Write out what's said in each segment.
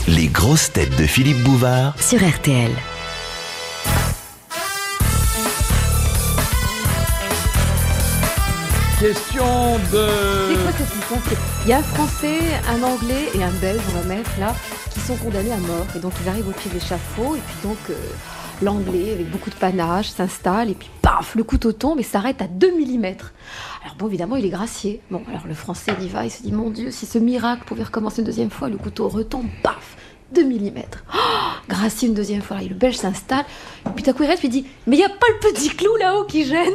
Les grosses têtes de Philippe Bouvard sur RTL. Question de... C'est quoi cette histoire? Il y a un Français, un Anglais et un Belge, on va mettre là, qui sont condamnés à mort. Et donc ils arrivent au pied de l'échafaud et puis donc l'Anglais, avec beaucoup de panache, s'installe et puis paf, le couteau tombe et s'arrête à 2 mm. Alors bon, évidemment, il est gracié. Bon, alors le Français, il y va, il se dit, mon Dieu, si ce miracle pouvait recommencer une deuxième fois, le couteau retombe, paf, 2 mm. Oh, gracié une deuxième fois. Et le Belge s'installe, et puis tout à coup il reste, puis il dit, mais il n'y a pas le petit clou là-haut qui gêne?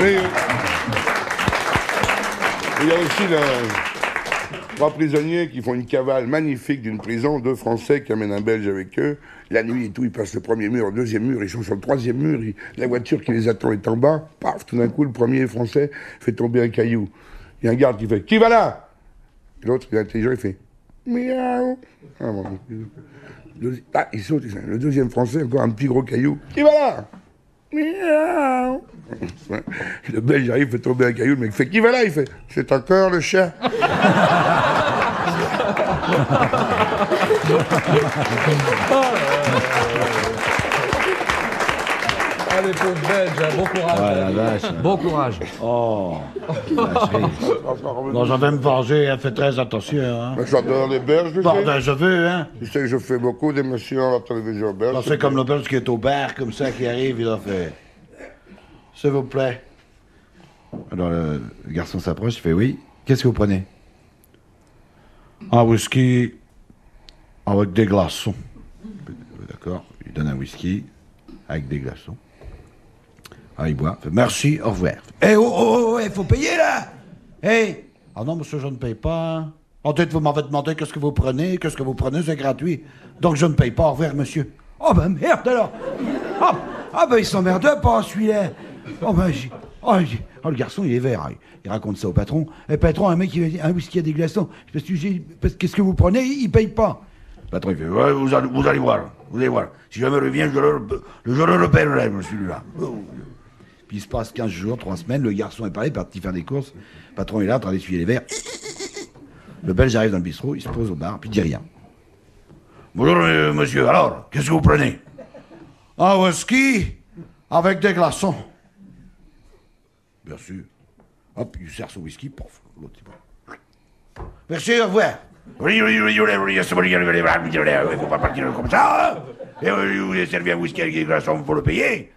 Oui. Il y a aussi trois prisonniers qui font une cavale magnifique d'une prison, 2 Français qui amènent un Belge avec eux. La nuit et tout, ils passent le premier mur, le deuxième mur, ils sont sur le troisième mur, la voiture qui les attend est en bas. Paf, tout d'un coup, le premier Français fait tomber un caillou. Il y a un garde qui fait « Qui va là ?» Et l'autre, il est intelligent, il fait « Miaou !» il saute, le deuxième Français, encore un petit gros caillou. « Qui va là ?» Miaou. Le Belge arrive, fait tomber un caillou, le mec fait « Qui va là ?» Il fait « C'est encore le chat. » Allez, pauvre Belge, bon courage. Ouais, la vache. Bon courage. Oh. Non, je vais me venger, hein, fais très attention. Hein. J'adore les Belges, tu Bon, sais. ben, je veux, hein. Tu sais que je fais beaucoup d'émissions à la télévision belge. C'est comme le Belge qui est au bar, comme ça, qui arrive, il a fait. S'il vous plaît. Alors, le garçon s'approche, il fait oui. Qu'est-ce que vous prenez? Un whisky avec des glaçons. D'accord, il donne un whisky avec des glaçons. Ah, il boit. Fait, merci, au revoir. Eh, oh, il faut payer, là! Eh! Ah non, monsieur, je ne paye pas. En tête, vous m'avez demandé qu'est-ce que vous prenez. Qu'est-ce que vous prenez, c'est gratuit. Donc, je ne paye pas, au revoir, monsieur. Oh, ben merde, alors! Ah ben, il s'emmerde pas, celui-là. Oh, ben, le garçon, il est vert. Il raconte ça au patron. Eh, patron, un mec, il dit, un whisky à des glaçons. Qu'est-ce que vous prenez? Il paye pas. Le patron, il fait, ouais, vous allez voir. Vous allez voir. Si jamais il revient, je le repérerai, celui-là. Puis il se passe 15 jours, 3 semaines, le garçon est parti faire des courses. Le patron est là, en train d'essuyer les verres. Le Belge arrive dans le bistrot, il se pose au bar, puis il dit rien. Bonjour, monsieur, alors, qu'est-ce que vous prenez? Un whisky avec des glaçons. Bien sûr. Hop, il sert son whisky, pof, l'autre, il va. Merci, au revoir. Il faut pas partir comme ça, hein. Et vous voulez servir un whisky avec des glaçons, il faut le payer.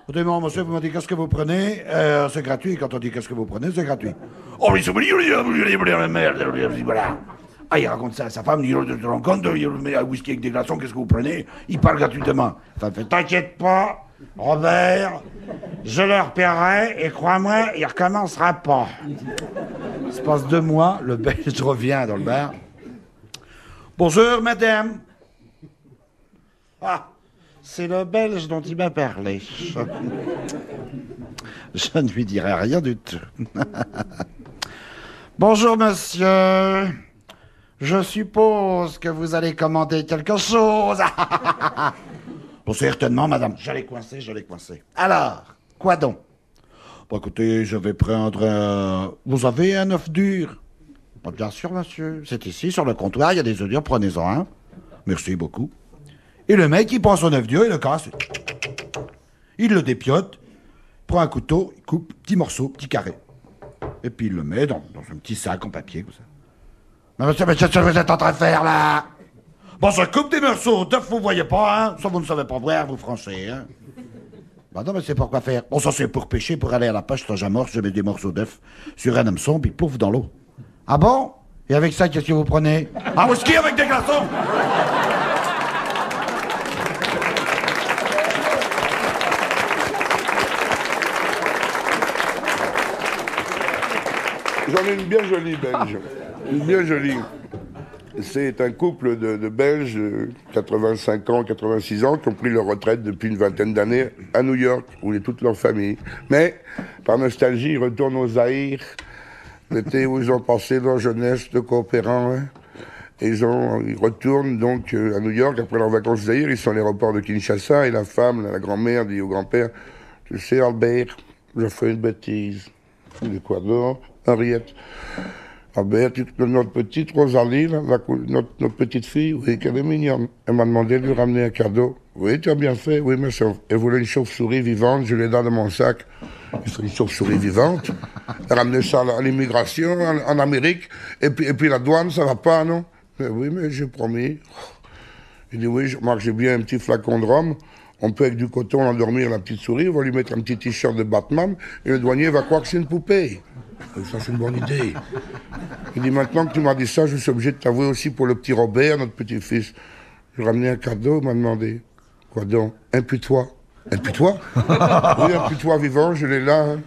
Écoutez-moi, monsieur, vous m'avez dit qu'est-ce que vous prenez, c'est gratuit. Quand on dit qu'est-ce que vous prenez, c'est gratuit. Oh, mais c'est merde, voilà. Ah, il raconte ça à sa femme, il dit, tu te rends compte, il met un whisky avec des glaçons, qu'est-ce que vous prenez? Il parle gratuitement. Enfin, t'inquiète pas, Robert, je le repérerai, et crois-moi, il recommencera pas. Il se passe 2 mois, le Belge revient dans le bar. Bonjour, madame. Ah, c'est le Belge dont il m'a parlé. Je ne lui dirai rien du tout. Bonjour, monsieur. Je suppose que vous allez commander quelque chose. Bon, certainement, madame. Je l'ai coincé. Alors, quoi donc? Bon, écoutez, je vais prendre Vous avez un œuf dur? Bon, bien sûr, monsieur. C'est ici, sur le comptoir, il y a des œufs durs, prenez-en un. Merci beaucoup. Et le mec, il prend son œuf dur, il le casse. Il le dépiote, prend un couteau, il coupe, petit morceau, petit carré. Et puis il le met dans un petit sac en papier, comme ça. Mais monsieur, qu'est-ce que vous êtes en train de faire, là? Bon, ça coupe des morceaux d'œuf, vous voyez pas, hein? Ça, vous ne savez pas voir, vous français, hein? Bah non, mais c'est pour quoi faire? Bon, ça, c'est pour pêcher, pour aller à la pêche, quand j'amorce, je mets des morceaux d'œuf sur un hameçon, puis plouf dans l'eau. Ah bon? Et avec ça, qu'est-ce que vous prenez? Un whisky avec des glaçons! J'en ai une bien jolie belge. Une bien jolie. C'est un couple de Belges, 85 ans, 86 ans, qui ont pris leur retraite depuis une vingtaine d'années à New York, où il y a toute leur famille. Mais, par nostalgie, ils retournent au Zaïre, l'été où ils ont passé leur jeunesse de coopérants. Hein. Et ils retournent donc à New York après leurs vacances au Zaïre. Ils sont à l'aéroport de Kinshasa et la femme, la grand-mère, dit au grand-père, « Tu sais, Albert, j'ai fait une bêtise. » Il dit quoi? Non, Henriette. Ah ben, notre petite Rosalie, là, notre petite fille, oui, qu'elle est mignonne. Elle m'a demandé de lui ramener un cadeau. Oui, tu as bien fait, oui, mais elle voulait une chauve-souris vivante, je l'ai dans mon sac. C'est une chauve-souris vivante. Elle a ramené ça à l'immigration, en Amérique, et puis la douane, ça va pas, non? Mais oui, mais j'ai promis. Il dit, oui, Marc, j'ai bien un petit flacon de rhum. On peut avec du coton endormir la petite souris, on va lui mettre un petit t-shirt de Batman, et le douanier va croire que c'est une poupée. Ça, c'est une bonne idée. Il dit, maintenant que tu m'as dit ça, je suis obligé de t'avouer aussi pour le petit Robert, notre petit-fils. J'ai ramené un cadeau, il m'a demandé. Quoi donc? Un putois. Un putois? Oui, un putois vivant, je l'ai là. Hein.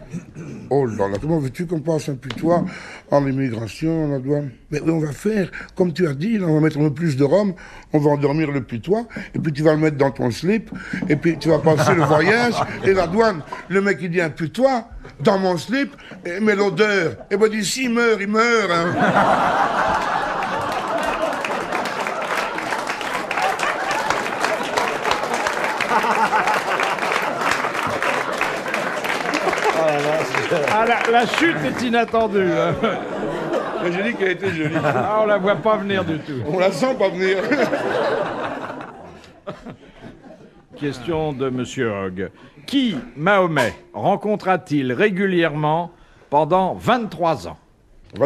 Oh là là, comment veux-tu qu'on passe un putois en immigration, en la douane? Mais oui, on va faire, comme tu as dit, là, on va mettre un peu plus de rhum, on va endormir le putois, et puis tu vas le mettre dans ton slip, et puis tu vas passer le voyage, et la douane, le mec il dit un putois, dans mon slip, mais l'odeur, et ben d'ici il meurt, hein. Ah, la chute est inattendue. Hein. J'ai dit qu'elle était jolie. Ah, on la voit pas venir du tout. On la sent pas venir. Question de Monsieur Hogg. Qui, Mahomet, rencontra-t-il régulièrement pendant 23 ans?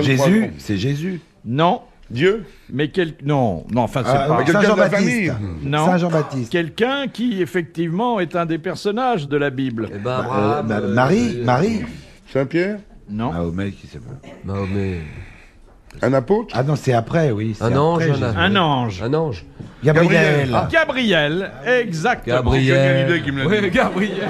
Jésus, c'est Jésus. Non. Dieu? Mais non, enfin c'est pas... quelqu'un de la Saint-Jean-Baptiste. famille. Non. Saint-Jean-Baptiste. Quelqu'un qui, effectivement, est un des personnages de la Bible. Eh ben, Abraham, Marie. Saint-Pierre? Non. Mahomet, qui c'est pas. Mahomet. Un apôtre? Ah non, c'est après, oui. c'est Un ange, après, Jésus. Un ange. Un ange. Gabriel. Ah, Gabriel, exactement. Gabriel. C'est qui me l'a dit. Oui, Gabriel.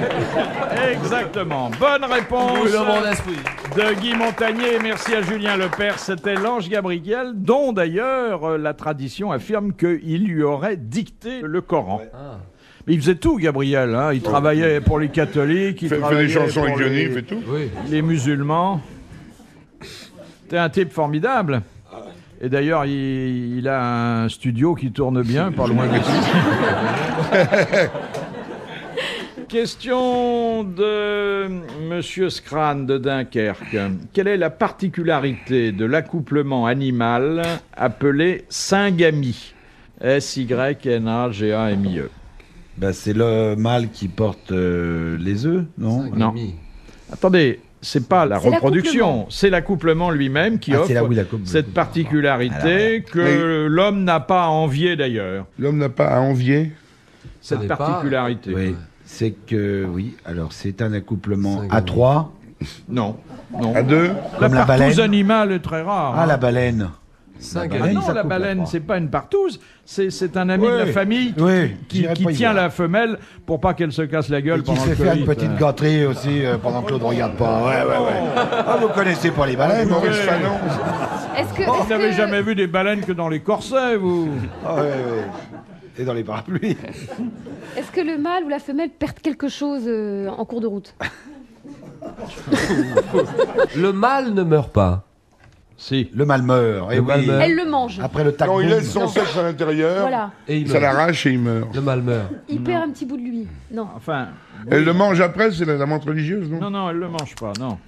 Exactement. Bonne réponse Oui, dans mon esprit. de Guy Montagnier. Merci à Julien Lepers. C'était l'ange Gabriel, dont d'ailleurs la tradition affirme qu'il lui aurait dicté le Coran. Ah. Mais il faisait tout, Gabriel. Hein. Il travaillait pour les catholiques, il Fait travaillait des chansons pour avec Johnny, les, fait tout. Oui. les musulmans. C'était un type formidable. Et d'ailleurs, il a un studio qui tourne bien, pas loin d'ici. Question de Monsieur Scran de Dunkerque. Quelle est la particularité de l'accouplement animal appelé syngamie? S-Y-N-A-G-A-M-I-E. Bah, c'est le mâle qui porte les œufs, non? Non. Attendez, c'est pas la C'est reproduction, c'est l'accouplement lui-même qui offre cette particularité que l'homme n'a pas à envier d'ailleurs. L'homme n'a pas à envier. Cette n'est pas- particularité. Oui. C'est que, oui, alors c'est un accouplement Cinq. à 3. Non, non. À deux. Comme la partouze baleine. animale est très rare. Ah, hein. la baleine. Cinq baleine, Ah amis. non, ça la coupe à baleine, trois. c'est pas une partouze, c'est un ami de la Oui. famille Oui, qui j'irai pas y tient voir. la femelle pour pas qu'elle se casse la gueule Et qui pendant se le fait faire une Covid. petite gâterie aussi pendant que l'autre ne regarde pas. Ouais. Ah, vous connaissez pas les baleines? Maurice Ouais. Fanon. Est-ce que, Vous n'avez jamais vu des baleines que dans les corsets, vous? Ah, ouais. Et dans les parapluies. est-ce que le mâle ou la femelle perd quelque chose en cours de route? Le mâle ne meurt pas. Si. Le mâle meurt. Et Le mâle oui. meurt. Elle le mange. Après le tac Non, il boum. laisse son sexe à l'intérieur. Voilà. Et il Ça meurt. l'arrache et il meurt. Le mâle meurt. Il perd un petit bout de lui. Non. Enfin. Elle le mange après, c'est la menthe religieuse, non? Non, non, elle le mange pas, non.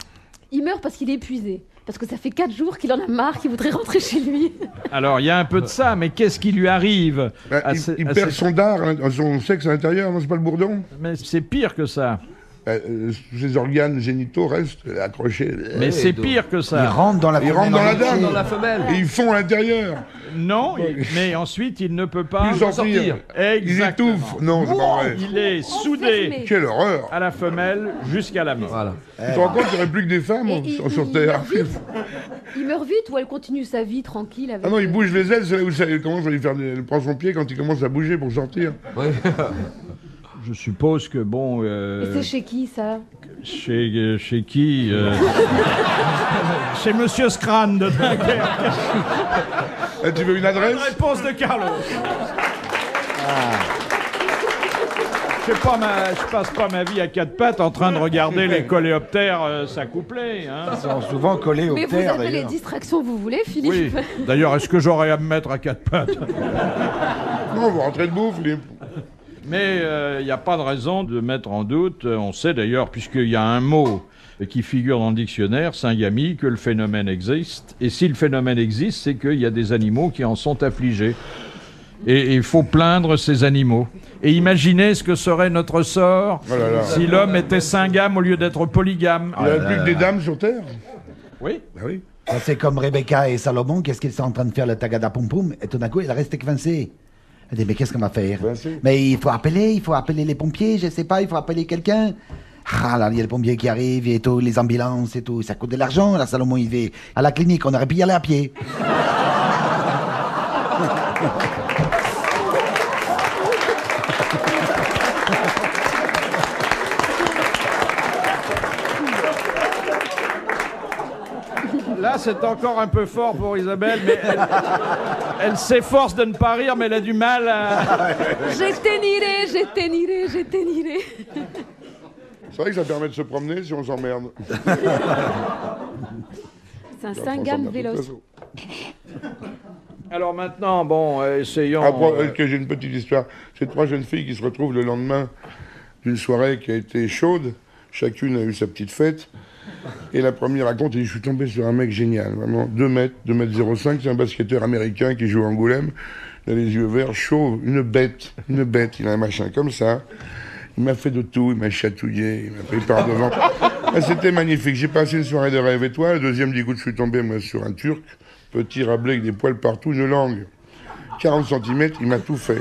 Il meurt parce qu'il est épuisé. Parce que ça fait 4 jours qu'il en a marre, qu'il voudrait rentrer chez lui. Alors, il y a un peu de ça, mais qu'est-ce qui lui arrive Ben, à il ce- il à perd ce- son dard, hein, son sexe à l'intérieur, non, c'est pas le bourdon? Mais c'est pire que ça. Ses organes génitaux restent accrochés. Mais c'est donc. pire que Il ça. rentre dans la Il rentre dans la femelle. dame. Dans la femelle. Et ils font à l'intérieur. Non, mais ensuite, il ne peut pas Plus sortir. Ils Exactement. étouffent. Non, c'est pas vrai. Il est soudé Enfermé. Quelle horreur. à la femelle jusqu'à la mort. Voilà. Tu te rends compte qu'il n'y aurait plus que des femmes Et sur Terre? meurt vite. Il meurt vite ou elle continue sa vie tranquille avec... Ah non, il bouge les ailes, c'est là où ça commence à lui faire. Il prend son pied quand il commence à bouger pour sortir. Oui. Je suppose que, bon... Et c'est chez qui, ça? Chez qui Chez Monsieur Scran de Dunkerque. Eh, tu veux une adresse? Réponse de Carlos. Je passe pas ma vie à quatre pattes en train de regarder les coléoptères s'accoupler. Hein. Ils sont souvent collés aux Mais vous terres, avez les d'ailleurs. distractions que vous voulez, Philippe. Oui. D'ailleurs, est-ce que j'aurais à me mettre à quatre pattes? Non, vous rentrez debout, Philippe. Mais il n'y a pas de raison de mettre en doute. On sait d'ailleurs, puisqu'il y a un mot qui figure dans le dictionnaire, syngamie, que le phénomène existe. Et si le phénomène existe, c'est qu'il y a des animaux qui en sont affligés. Et il faut plaindre ces animaux. Et imaginez ce que serait notre sort si l'homme était syngame au lieu d'être polygame. Il n'y a plus que des dames sur Terre. Oui. Bah oui. Ça, c'est comme Rebecca et Salomon, qu'est-ce qu'ils sont en train de faire le tagada poum poum, et tout d'un coup, elle reste coincée. Elle dit, mais qu'est-ce qu'on va faire? Coincée. Mais il faut appeler les pompiers, je sais pas, il faut appeler quelqu'un. Ah là, il y a le pompier qui arrive, et tout, les ambulances et tout, ça coûte de l'argent, là, Salomon, il va à la clinique, on aurait pu y aller à pied. Là, c'est encore un peu fort pour Isabelle, mais elle s'efforce de ne pas rire, mais elle a du mal à... J'étais niré. C'est vrai que ça permet de se promener si on s'emmerde. C'est un syngame véloce. Alors maintenant, bon, essayons... Après, que j'ai une petite histoire. C'est 3 jeunes filles qui se retrouvent le lendemain d'une soirée qui a été chaude. Chacune a eu sa petite fête. Et la première raconte, je suis tombé sur un mec génial, vraiment, 2 mètres 05, c'est un basketteur américain qui joue à Angoulême, il a les yeux verts, chauve, une bête, il a un machin comme ça, il m'a fait de tout, il m'a chatouillé, il m'a pris par devant. Ah, c'était magnifique, j'ai passé une soirée de rêve. Et toi, le deuxième, du coup, je suis tombé, moi, sur un Turc, petit rablé avec des poils partout, une langue, 40 cm, il m'a tout fait.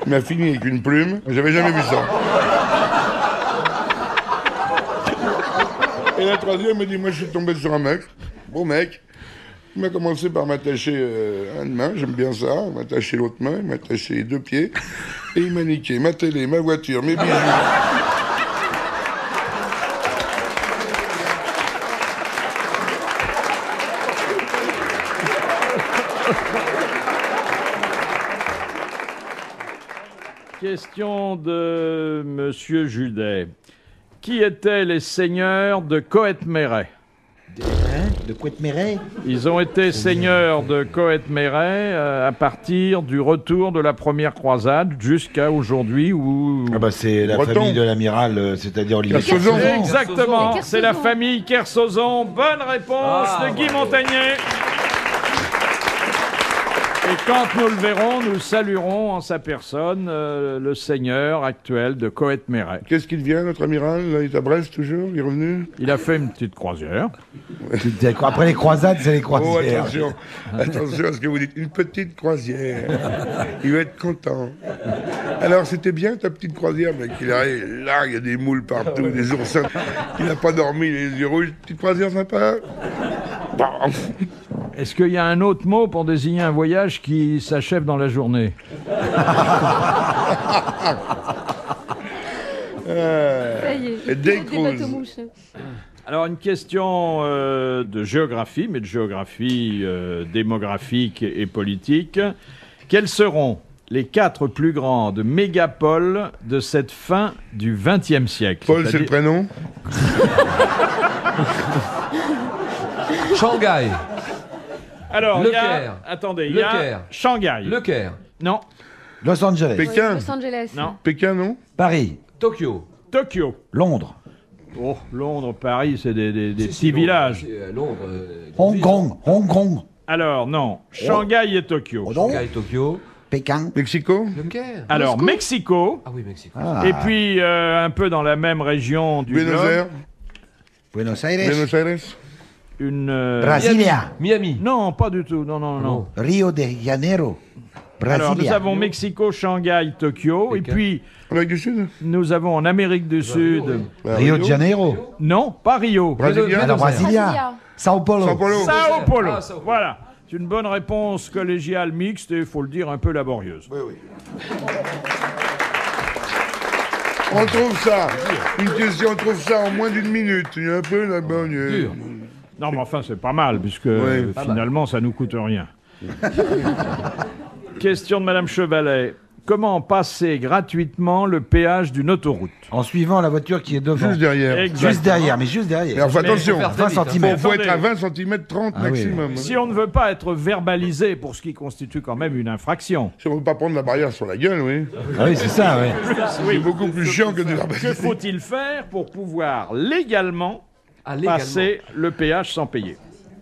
Il m'a fini avec une plume, j'avais jamais vu ça. Et la troisième me dit, moi je suis tombé sur un mec, beau mec, il m'a commencé par m'attacher une main, j'aime bien ça, il m'a attaché l'autre main, il m'a attaché les 2 pieds, et il m'a niqué ma télé, ma voiture, mes bijoux. Question de Monsieur Judet. Qui étaient les seigneurs de Coët-Méret? De Couette-Méret? Ils ont été seigneurs de Coët-Méret à partir du retour de la première croisade jusqu'à aujourd'hui où... Ah bah c'est la Breton. famille de l'amiral, c'est-à-dire Olivier Kersozon. Exactement, Kersozon. c'est la famille Kersozon. Bonne réponse de Guy Montagnier. Et quand nous le verrons, nous saluerons en sa personne le seigneur actuel de Coët-Méret. Qu'est-ce qu'il devient, notre amiral? Là, il est à Brest toujours, il est revenu? Il a fait une petite croisière. Après les croisades, c'est les Oh, croisières. attention à ce que vous dites. Une petite croisière. Il va être content. Alors, c'était bien ta petite croisière, mec. Il arrive, là, il y a des moules partout, des oursins. Il n'a pas dormi, les yeux rouges. Petite croisière sympa. Bon. Est-ce qu'il y a un autre mot pour désigner un voyage qui s'achève dans la journée? Ça y est. Des Des cruises. bateaux-mouches. Alors, une question de géographie, mais de géographie démographique et politique. Quelles seront les 4 plus grandes mégapoles de cette fin du XXe siècle? Paul, c'est le prénom? Shanghai, Alors, Le il y a... Caire. Attendez, il Le y a Caire. Shanghai. Le Caire, Non, Los Angeles. Pékin. Los Angeles. non. Pékin, non? Paris. Tokyo. Tokyo. Londres. Oh, Londres, Paris, c'est des Si, petits villages. Londres. Hong Kong. Hong Kong. Alors, non. Shanghai et Tokyo. Oh non. Shanghai, Tokyo. Pékin. Mexico? Le Caire. Alors, Mexico. Ah oui, Mexico. Ah. Et puis, un peu dans la même région du Buenos globe, Aires? Buenos Aires. Buenos Aires? une... Brasilia. Miami. Non, pas du tout. Non, non, non. Rio de Janeiro. Brasilia. Alors, nous avons Mexico, Shanghai, Tokyo. Et Pékin. puis, Amérique du Sud? nous avons en Amérique du Sud... Bah, Rio de Janeiro. Non, pas Rio. Brasilia? Alors Brasilia. Brasilia. Sao Paulo. Sao Paulo. Sao Paulo. Ah, Sao Paulo. Voilà. C'est une bonne réponse collégiale mixte et, il faut le dire, un peu laborieuse. Oui, oui. On trouve ça. Une question, on trouve ça en moins d'1 minute. Il y a un peu la bonne. Dur. Non, mais enfin, c'est pas mal, puisque Ouais. finalement, ça nous coûte rien. Question de Madame Chevalet. Comment passer gratuitement le péage d'une autoroute? En suivant la voiture qui est devant. Juste derrière. Exact. Juste derrière, mais juste Mais derrière. enfin, attention. faut faire 20 vite, hein. cm. Faut être à Attendez. 20 cm 30 Ah oui. maximum. Si on ne veut pas être verbalisé pour ce qui constitue quand même une infraction, Si on ne veut pas prendre la barrière sur la gueule, oui. Ah oui, c'est ça, oui. C'est beaucoup plus chiant que de la que faut-il faire pour pouvoir légalement légalement. passer le péage sans payer.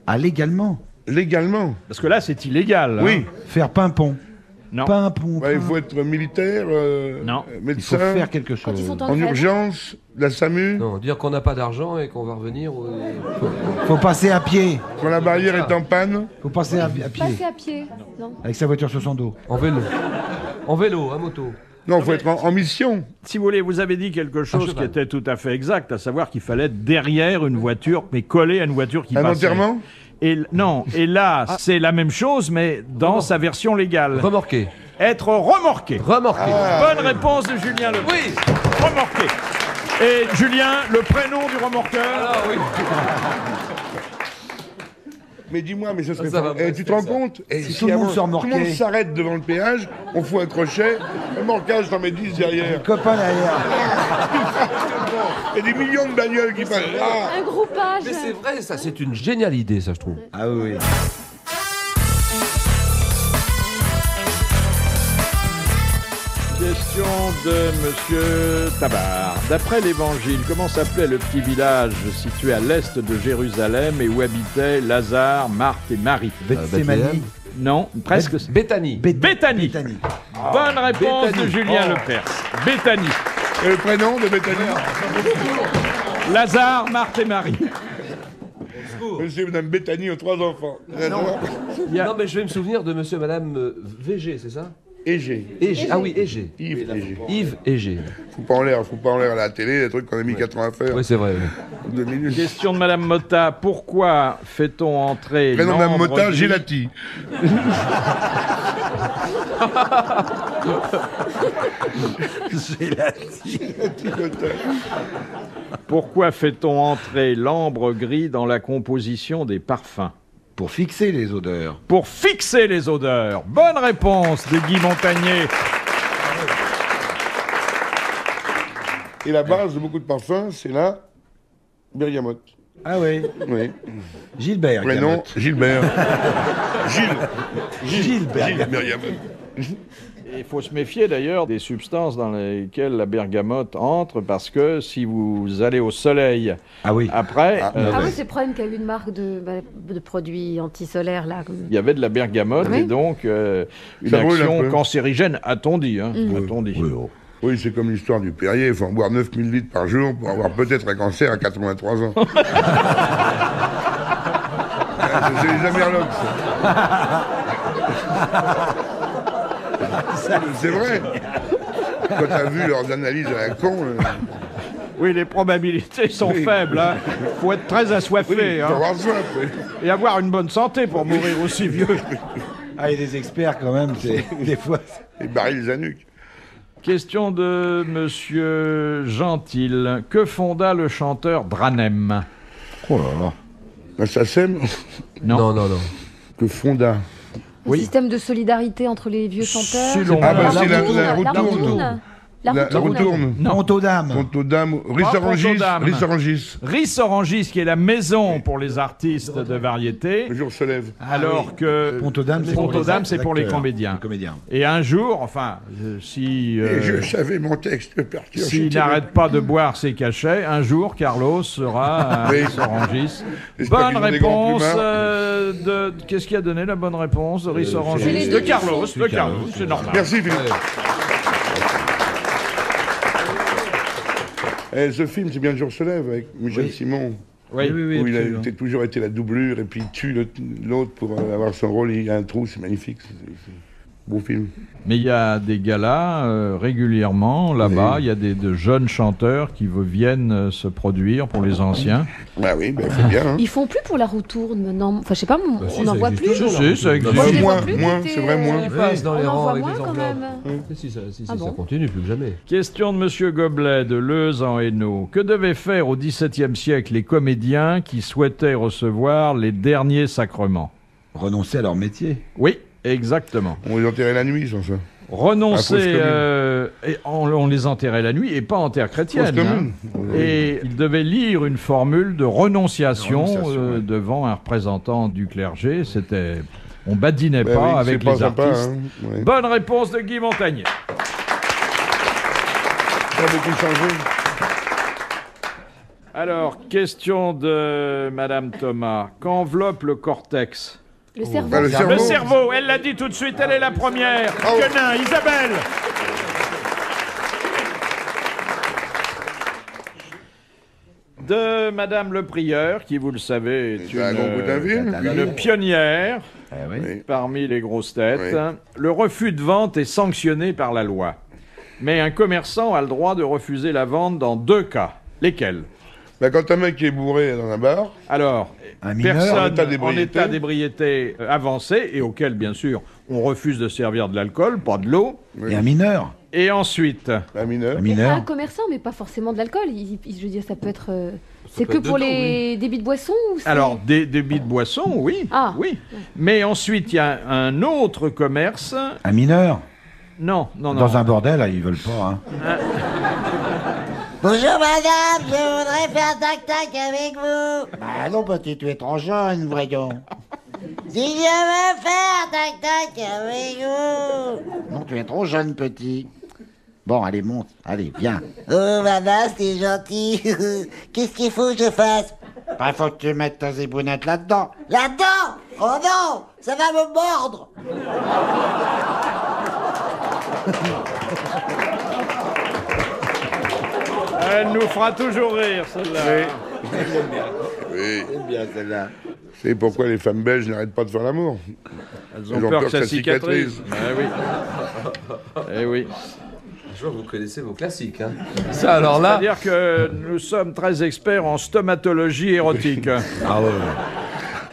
Ah, légalement. Légalement. Parce que là, c'est illégal. hein. Oui. Faire pimpon. Non. Pimpon. Ouais, il faut être militaire, Non. Il faut médecin, faire quelque Quand ils chose. sont en en grève. urgence, la SAMU, Non, dire qu'on n'a pas d'argent et qu'on va revenir. Faut passer à pied. quand la barrière est en panne. Faut passer à pied. Passer à pied. Non. Avec sa voiture sur son dos. En vélo. En vélo, à moto. Non, il faut être en mission. Si vous voulez, vous avez dit quelque chose qui cheval. était tout à fait exact, à savoir qu'il fallait être derrière une voiture, mais collé à une voiture qui Un passait. enterrement. Non, et là, c'est la même chose, mais dans sa version légale. Remorqué. Être remorqué. Remorqué. Bonne réponse de Julien Lepers. Oui. Remorqué. Et Julien, le prénom du remorqueur. Ah oui. Mais dis-moi, mais ça serait Ça va pas- pas tu se te rends faire, compte Si tout le monde se remorquait. Tout le monde s'arrête devant le péage, on fout un crochet, remorquage, j'en mets 10 derrière. Copain derrière. Il y a des millions de bagnoles qui passent là. Un groupage. Mais c'est vrai, ça, c'est une géniale idée, ça, je trouve. Ah oui. Question de Monsieur Tabar. D'après l'Évangile, comment s'appelait le petit village situé à l'est de Jérusalem et où habitaient Lazare, Marthe et Marie? Bethsémanie. Non, presque. Béthanie. Béthanie. Béthanie. Bonne réponse Béthanie. de Julien Oh. Lepers. Béthanie. Et le prénom de Béthanie? Lazare, Marthe et Marie. Monsieur et Madame Béthanie ont 3 enfants. Non, mais je vais me souvenir de monsieur et madame VG, c'est ça Égé. Égé. Ah oui, Égé. Yves Égé. Yves Égé. Faut pas en l'air à la télé, les trucs qu'on a mis 4 ans à faire. Oui, c'est vrai. 2 minutes. Question de Madame Motta. Pourquoi fait-on entrer Prénom de Madame l'ambre Motta, gris- Gélati. Pourquoi fait-on entrer l'ambre gris dans la composition des parfums? Pour fixer les odeurs. Pour fixer les odeurs. Bonne réponse de Guy Montagnier. Et la base de beaucoup de parfums, c'est la bergamote. Ah oui. Oui. Gilbert. Prénom, Gamotte. Gilbert. Gilbert. Gilles Bergamote. Il faut se méfier d'ailleurs des substances dans lesquelles la bergamote entre parce que si vous allez au soleil Ah oui. après, Ah oui, c'est le problème qu'il y a eu une marque de produits anti-solaires là. il y avait de la bergamote Oui. et donc une Ça brûle un action peu. cancérigène, a-t-on dit. Hein, a-t-on dit. Oui, c'est comme l'histoire du Perrier. Il faut en boire 9000 litres par jour pour avoir peut-être un cancer à 83 ans. C'est les Amerlocs, ça. C'est vrai. Quand t'as vu leurs analyses à la con, Oui, les probabilités sont Oui. faibles. Il faut être très assoiffé oui, hein, faut avoir soif. Oui. et avoir une bonne santé pour mourir aussi vieux. Ah, il y a des experts quand même. Des fois. Et Barry Zanuck. Question de Monsieur Gentil. Que fonda le chanteur Dranem? Oh là là. La SACEM, Non. que fonda. Un système de solidarité entre les vieux chanteurs. Selon Ah bah la c'est la route. retourne. La retourne. Non. Honte aux dames. Ponto Dame. Ponto Dame. Rissorangis. Rissorangis, qui est la maison pour les artistes de variété, Le jour se lève. alors que Honte aux dames, c'est pour les comédiens. Les comédiens. Et un jour, enfin, si Et je savais mon texte par cœur. s'il J'étais n'arrête pas de boire ses cachets, un jour Carlos sera à Oui. Rissorangis. J'espère Bonne qu'ils ont des grands réponse plumards. de... Qu'est-ce qui a donné la bonne réponse de c'est Rissorangis? les De deux Carlos, qui de Carlos, c'est normal. Merci Philippe. Ce film, c'est bien Le jour se lève avec Michel Oui. Simon. Oui. Où il a absolument. toujours été la doublure et puis il tue l'autre pour avoir son rôle. Il y a un trou, c'est magnifique. C'est beau film. Mais il y a des galas régulièrement là-bas. Oui. Il y a de jeunes chanteurs qui viennent se produire pour les anciens. Ah oui, ben c'est bien. Hein. Ils font plus pour la roue tourne maintenant. Enfin, je sais pas, si, on n'en ça voit existe plus. toujours. Si, ça existe. Moi, je les vois Moins, plus. moins, qui c'est vrai, moins. Ils passent dans les on en rangs voit avec moins les quand enveloppes. même. Si, ça Ah bon continue plus que jamais. Question de Monsieur Goblet de Leuze en Hainaut. Que devaient faire au XVIIe siècle les comédiens qui souhaitaient recevoir les derniers sacrements? Renoncer à leur métier. Oui, exactement. On les enterrait la nuit sans ça. Renoncer, À fausse et on les enterrait la nuit et pas en terre chrétienne. Fausse commune. Et ils devaient lire une formule de renonciation, ouais. devant un représentant du clergé. C'était, on badinait Ben pas oui, avec c'est pas les sympa, artistes. hein. Ouais. Bonne réponse de Guy Montagnier. Ça a beaucoup changé. Alors, question de Madame Thomas. Qu'enveloppe le cortex? Le cerveau. Ah, le cerveau. Le cerveau, elle l'a dit tout de suite, elle est la première. Quenin, Isabelle. De Madame Le Prieur, qui, vous le savez, est une pionnière parmi les grosses têtes. Oui. Le refus de vente est sanctionné par la loi. Mais un commerçant a le droit de refuser la vente dans 2 cas. Lesquels? Ben, quand un mec est bourré dans un bar, Alors, Un mineur personne en état d'ébriété avancée, et auquel, bien sûr, on refuse de servir de l'alcool, pas de l'eau. Et un mineur. Et ensuite, un mineur. Un Mais mineur. un commerçant, mais pas forcément de l'alcool. Je veux dire, ça peut être. C'est peut que être pour dedans, les débits de boissons ou c'est- alors, des débits de boissons, oui. Ah. Oui. Mais ensuite, il y a un autre commerce. Un mineur. Non, non, non. Dans un bordel, là, ils veulent pas. Hein. Bonjour madame, je voudrais faire tac-tac avec vous. Bah non, petit, tu es trop jeune, voyons. Si je veux faire tac-tac avec vous. Non, tu es trop jeune, petit. Bon, allez, monte. Allez, viens. Oh madame, c'est gentil. Qu'est-ce qu'il faut que je fasse? Bah, faut que tu mettes ta zibounette là-dedans. Là-dedans? Oh non, ça va me mordre. Elle nous fera toujours rire, celle-là. Oui. C'est bien celle-là. C'est pourquoi les femmes belges n'arrêtent pas de faire l'amour. Elles ont peur que ça cicatrise. Eh oui. Eh oui. Je vois que vous connaissez vos classiques. Hein. Ça, alors là... C'est-à-dire que nous sommes très experts en stomatologie érotique. Ah ouais.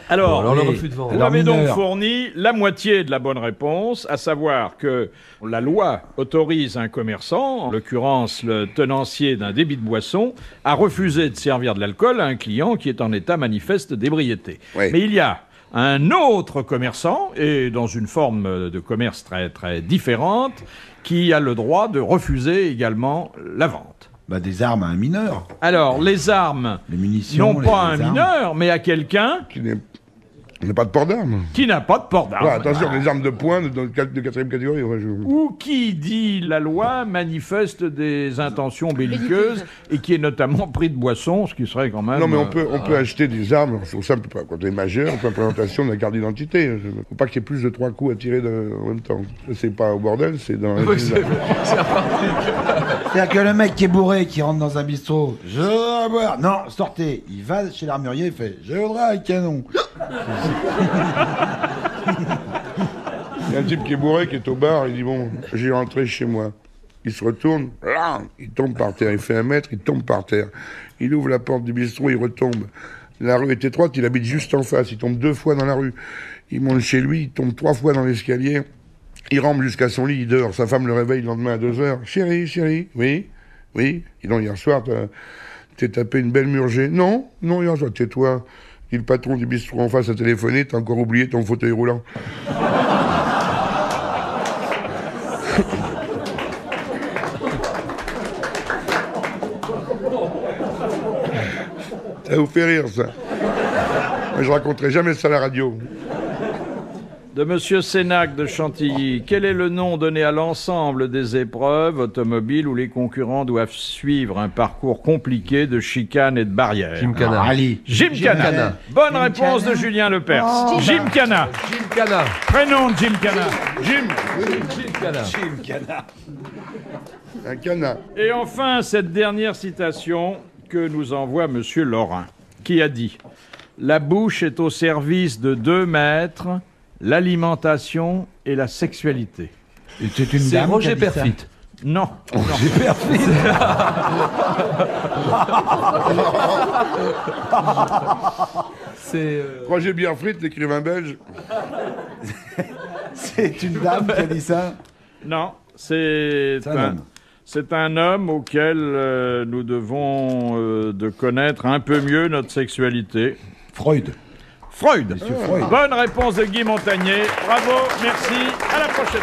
Alors, Alors, le refus de vente. vous avez donc mineur. fourni la moitié de la bonne réponse, à savoir que la loi autorise un commerçant, en l'occurrence le tenancier d'un débit de boisson, à refuser de servir de l'alcool à un client qui est en état manifeste d'ébriété. Oui. Mais il y a un autre commerçant, et dans une forme de commerce très, très différente, qui a le droit de refuser également la vente. Bah, des armes à un mineur. Alors, les armes, Les munitions. non pas à un les armes. mineur, mais à quelqu'un Qui n'a pas de port d'armes. qui n'a pas de port d'armes. Ouais, attention, les armes de poing de 4e catégorie. Ouais, Ou qui, dit la loi, manifeste des intentions belliqueuses et qui est notamment pris de boisson, ce qui serait quand même... Non, mais on peut acheter des armes, c'est simple, quand on est majeur, on peut présentation de la carte d'identité. Il ne faut pas qu'il y ait plus de 3 coups à tirer en même temps. C'est pas au bordel, c'est dans les... C'est-à-dire que le mec qui est bourré, qui rentre dans un bistrot, je voudrais boire. Non, sortez. Il va chez l'armurier, il fait, je voudrais un canon. Il y a un type qui est bourré, qui est au bar, il dit bon, j'ai rentré chez moi. Il se retourne, il tombe par terre, il fait 1 mètre, il tombe par terre. Il ouvre la porte du bistrot, il retombe. La rue est étroite, il habite juste en face, il tombe 2 fois dans la rue. Il monte chez lui, il tombe 3 fois dans l'escalier. Il rampe jusqu'à son lit, il dort. Sa femme le réveille le lendemain à 2h. Chérie, chérie, oui, oui. Dis donc, hier soir, t'es tapé une belle murgée. Non, non, hier soir, tais-toi. Dit le patron du bistrot en face a téléphoné, t'as encore oublié ton fauteuil roulant. Ça vous fait rire, ça. Moi, je raconterai jamais ça à la radio. De Monsieur Sénac de Chantilly, quel est le nom donné à l'ensemble des épreuves automobiles où les concurrents doivent suivre un parcours compliqué de chicanes et de barrières? Gymkhana. Ali. Gymkhana. Bonne réponse de Julien Lepers. Gymkhana. Gymkhana. Prénom de Gymkhana. Gymkhana. Un canard. Et enfin, cette dernière citation que nous envoie Monsieur Laurin, qui a dit « La bouche est au service de 2 maîtres, l'alimentation et la sexualité. Et c'est une C'est dame qui a Roger dit ça. Perfit. » Non. C'est... Roger Bierfried, l'écrivain belge. C'est une dame qui a dit ça. Non, c'est C'est un homme. c'est un homme auquel nous devons de connaître un peu mieux notre sexualité. Freud. Freud. Monsieur Freud. Bonne réponse de Guy Montagnier. Bravo, merci. À la prochaine.